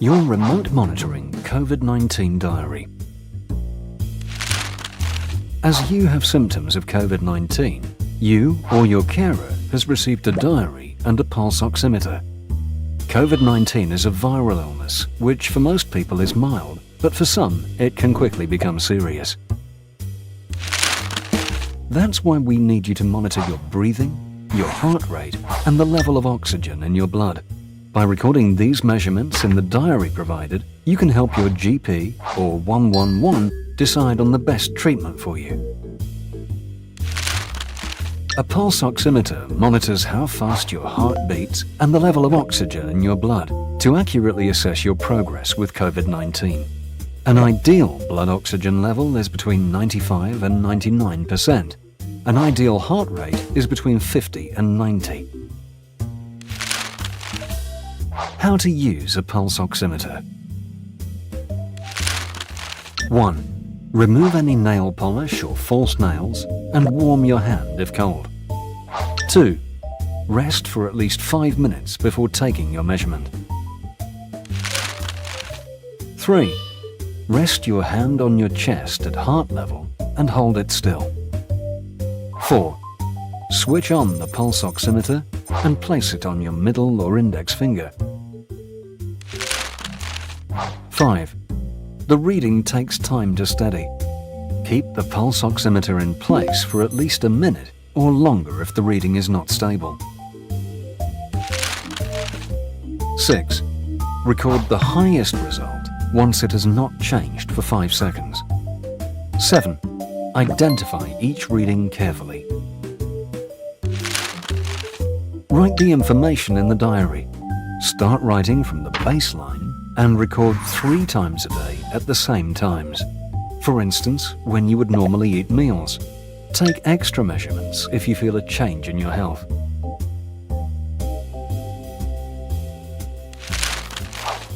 your remote monitoring COVID-19 diary. As you have symptoms of COVID-19, you or your carer has received a diary and a pulse oximeter. COVID-19 is a viral illness, which for most people is mild, but for some, it can quickly become serious. That's why we need you to monitor your breathing, your heart rate, and the level of oxygen in your blood. By recording these measurements in the diary provided, you can help your GP or 111 decide on the best treatment for you. A pulse oximeter monitors how fast your heart beats and the level of oxygen in your blood to accurately assess your progress with COVID-19. An ideal blood oxygen level is between 95 and 99%. An ideal heart rate is between 50 and 90. How to use a pulse oximeter. 1. Remove any nail polish or false nails and warm your hand if cold. 2. Rest for at least 5 minutes before taking your measurement. 3. Rest your hand on your chest at heart level and hold it still. 4. Switch on the pulse oximeter and place it on your middle or index finger. 5. The reading takes time to steady. Keep the pulse oximeter in place for at least a minute or longer if the reading is not stable. 6. Record the highest result once it has not changed for 5 seconds. 7. Identify each reading carefully. Write the information in the diary. Start writing from the baseline and record 3 times a day at the same times. For instance, when you would normally eat meals. Take extra measurements if you feel a change in your health.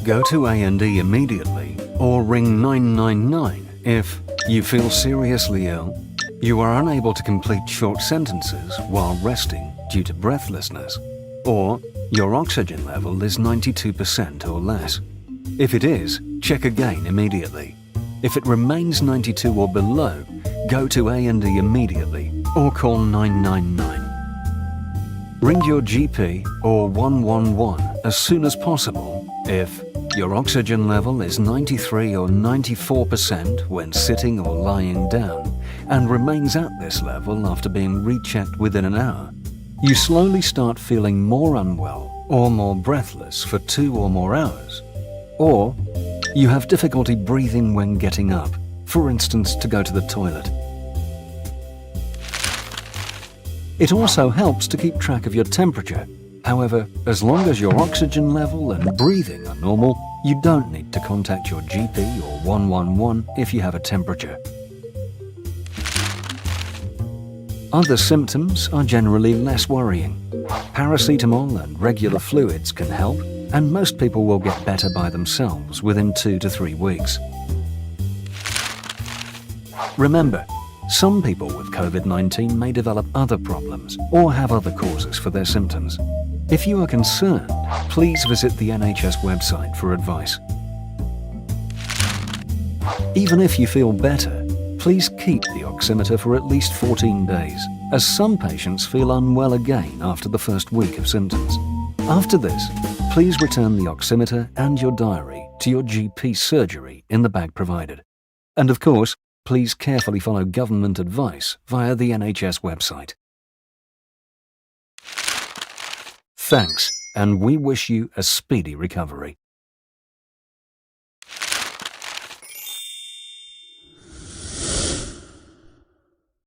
Go to A&E immediately or ring 999 if you feel seriously ill, you are unable to complete short sentences while resting due to breathlessness, or your oxygen level is 92% or less. If it is, check again immediately. If it remains 92 or below, go to A&E immediately or call 999. Ring your GP or 111 as soon as possible if your oxygen level is 93 or 94% when sitting or lying down and remains at this level after being rechecked within an hour. You slowly start feeling more unwell or more breathless for 2 or more hours. Or you have difficulty breathing when getting up, for instance to go to the toilet. It also helps to keep track of your temperature. However, as long as your oxygen level and breathing are normal, you don't need to contact your GP or 111 if you have a temperature. Other symptoms are generally less worrying. Paracetamol and regular fluids can help, and most people will get better by themselves within 2 to 3 weeks. Remember, some people with COVID-19 may develop other problems or have other causes for their symptoms. If you are concerned, please visit the NHS website for advice. Even if you feel better, please keep the oximeter for at least 14 days, as some patients feel unwell again after the first week of symptoms. After this, please return the oximeter and your diary to your GP surgery in the bag provided. And of course, please carefully follow government advice via the NHS website. Thanks, and we wish you a speedy recovery.